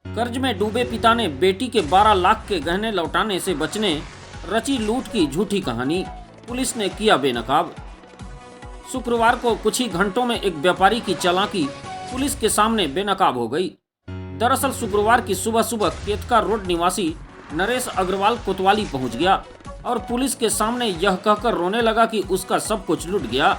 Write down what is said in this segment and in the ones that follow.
कर्ज में डूबे पिता ने बेटी के 12 लाख के गहने लौटाने से बचने रची लूट की झूठी कहानी, पुलिस ने किया बेनकाब। शुक्रवार को कुछ ही घंटों में एक व्यापारी की चालाकी पुलिस के सामने बेनकाब हो गई। दरअसल शुक्रवार की सुबह सुबह केतका रोड निवासी नरेश अग्रवाल कोतवाली पहुंच गया और पुलिस के सामने यह कहकर रोने लगा कि उसका सब कुछ लूट गया।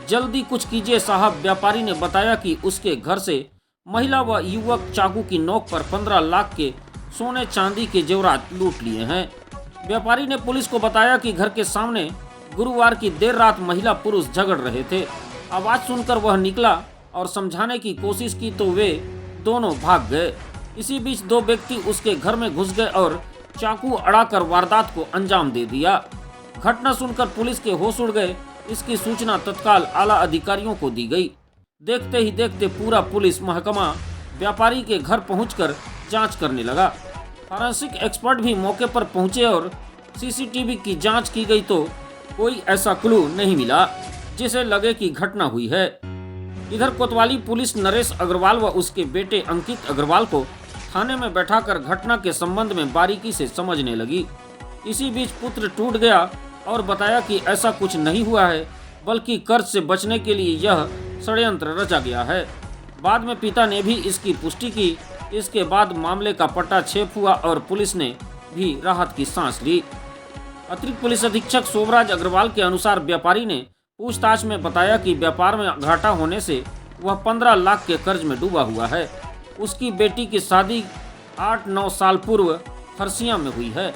जल्दी कुछ कीजिए साहब, व्यापारी ने बताया कि उसके घर से महिला व युवक चाकू की नोक पर 15 लाख के सोने चांदी के जेवरात लूट लिए हैं। व्यापारी ने पुलिस को बताया कि घर के सामने गुरुवार की देर रात महिला पुरुष झगड़ रहे थे। आवाज सुनकर वह निकला और समझाने की कोशिश की तो वे दोनों भाग गए। इसी बीच दो व्यक्ति उसके घर में घुस गए और चाकू अड़ाकर वारदात को अंजाम दे दिया। घटना सुनकर पुलिस के होश उड़ गए। इसकी सूचना तत्काल आला अधिकारियों को दी गई। देखते ही देखते पूरा पुलिस महकमा व्यापारी के घर पहुंचकर जांच करने लगा। फॉरेंसिक एक्सपर्ट भी मौके पर पहुंचे और सीसीटीवी की जांच की गई तो कोई ऐसा क्लू नहीं मिला जिसे लगे कि घटना हुई है। इधर कोतवाली पुलिस नरेश अग्रवाल व उसके बेटे अंकित अग्रवाल को थाने में बैठाकर घटना के संबंध में बारीकी से समझने लगी। इसी बीच पुत्र टूट गया और बताया कि ऐसा कुछ नहीं हुआ है, बल्कि कर्ज से बचने के लिए यह षड्यंत्र रचा गया है। बाद में पिता ने भी इसकी पुष्टि की। इसके बाद मामले का पट्टाछेप हुआ और पुलिस ने भी राहत की सांस ली। अतिरिक्त पुलिस अधीक्षक शोभराज अग्रवाल के अनुसार व्यापारी ने पूछताछ में बताया कि व्यापार में घाटा होने से वह 15 लाख के कर्ज में डूबा हुआ है। उसकी बेटी की शादी 8-9 साल पूर्व खरसिया में हुई है।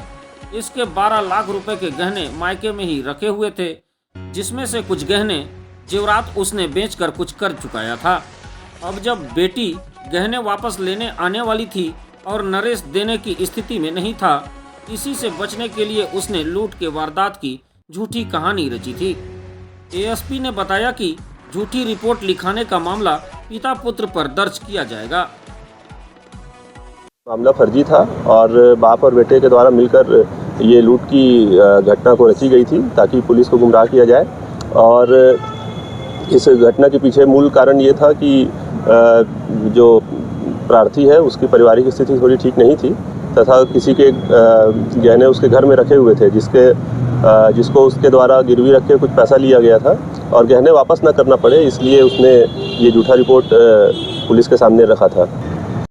इसके 12 लाख रुपए के गहने मायके में ही रखे हुए थे, जिसमें से कुछ गहने जेवरात उसने बेचकर कुछ कर्ज चुकाया था। अब जब बेटी गहने वापस लेने आने वाली थी और नरेश देने की स्थिति में नहीं था, इसी से बचने के लिए उसने लूट के वारदात की झूठी कहानी रची थी। एएसपी ने बताया कि झूठी रिपोर्ट लिखाने का मामला पिता पुत्र पर दर्ज किया जाएगा। मामला फर्जी था और बाप और बेटे के द्वारा मिलकर ये लूट की घटना को रची गई थी ताकि पुलिस को गुमराह किया जाए। और इस घटना के पीछे मूल कारण ये था कि जो प्रार्थी है उसकी पारिवारिक स्थिति थोड़ी ठीक नहीं थी तथा किसी के गहने उसके घर में रखे हुए थे जिसको उसके द्वारा गिरवी रख के कुछ पैसा लिया गया था और गहने वापस न करना पड़े, इसलिए उसने ये झूठा रिपोर्ट पुलिस के सामने रखा था।